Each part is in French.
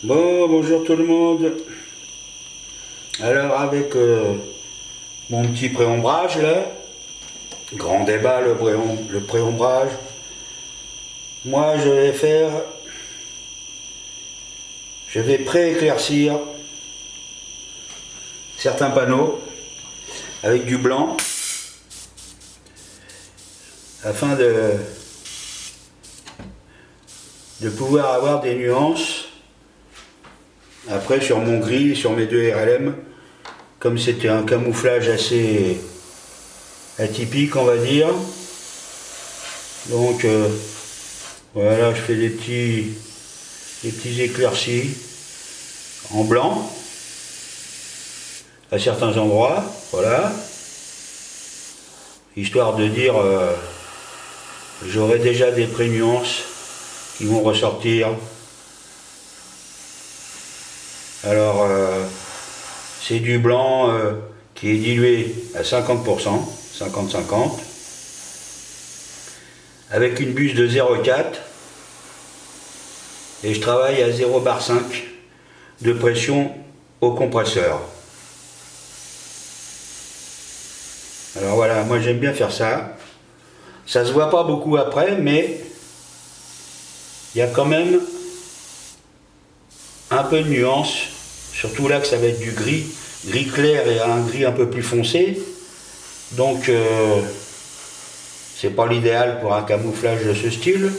Bon, bonjour tout le monde. Alors avec mon petit préombrage là, grand débat le préombrage, moi je vais pré-éclaircir certains panneaux avec du blanc afin de pouvoir avoir des nuances. Après sur mon gris, sur mes deux RLM, comme c'était un camouflage assez atypique on va dire, donc voilà, je fais des petits éclaircis en blanc à certains endroits, voilà, histoire de dire j'aurai déjà des pré-nuances qui vont ressortir. Alors, c'est du blanc qui est dilué à 50%, 50-50, avec une buse de 0,4 et je travaille à 0,5 bar de pression au compresseur. Alors voilà, moi j'aime bien faire ça. Ça se voit pas beaucoup après, mais il y a quand même un peu de nuance, surtout là que ça va être du gris clair et un gris un peu plus foncé, donc c'est pas l'idéal pour un camouflage de ce style,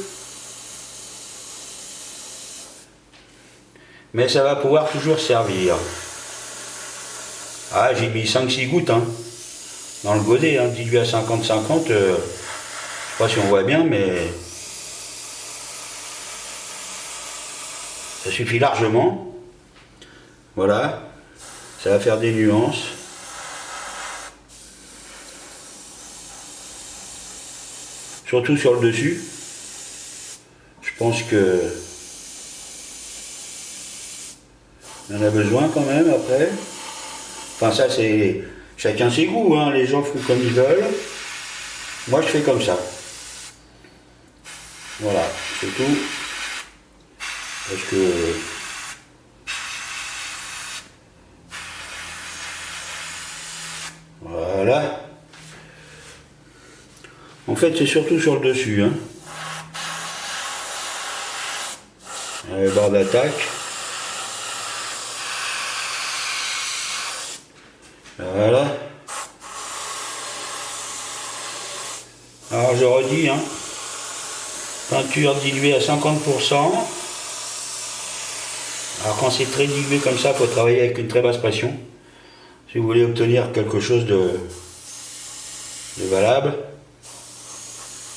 mais ça va pouvoir toujours servir. Ah, j'ai mis 5-6 gouttes dans le godet, dilué à 50-50, je sais pas si on voit bien, mais ça suffit largement. Voilà, ça va faire des nuances. Surtout sur le dessus. Je pense que on en a besoin quand même après. Enfin ça c'est chacun ses goûts, les gens font comme ils veulent. Moi je fais comme ça. Voilà, c'est tout. Parce que voilà. En fait, c'est surtout sur le dessus. Les barres d'attaque. Voilà. Alors je redis, peinture diluée à 50%. Alors quand c'est très dilué comme ça, il faut travailler avec une très basse pression. Si vous voulez obtenir quelque chose de valable.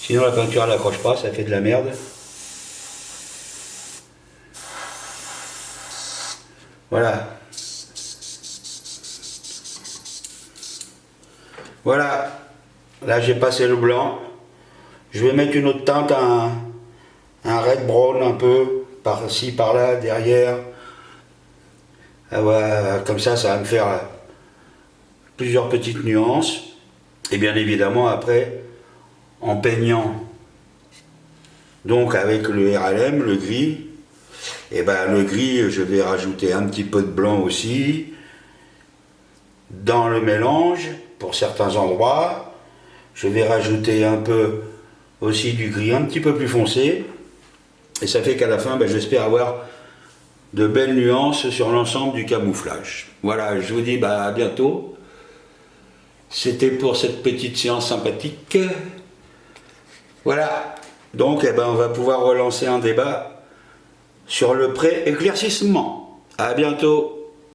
Sinon la peinture elle n'accroche pas, ça fait de la merde. Voilà. Voilà. Là j'ai passé le blanc. Je vais mettre une autre teinte, un red brown un peu, par-ci, par-là, derrière. Ah ouais, comme ça va me faire plusieurs petites nuances. Et bien évidemment après, en peignant donc avec le RLM, le gris, et le gris je vais rajouter un petit peu de blanc aussi dans le mélange pour certains endroits. Je vais rajouter un peu aussi du gris un petit peu plus foncé et ça fait qu'à la fin j'espère avoir de belles nuances sur l'ensemble du camouflage. Voilà, je vous dis à bientôt. C'était pour cette petite séance sympathique. Voilà, donc on va pouvoir relancer un débat sur le pré-éclaircissement. À bientôt.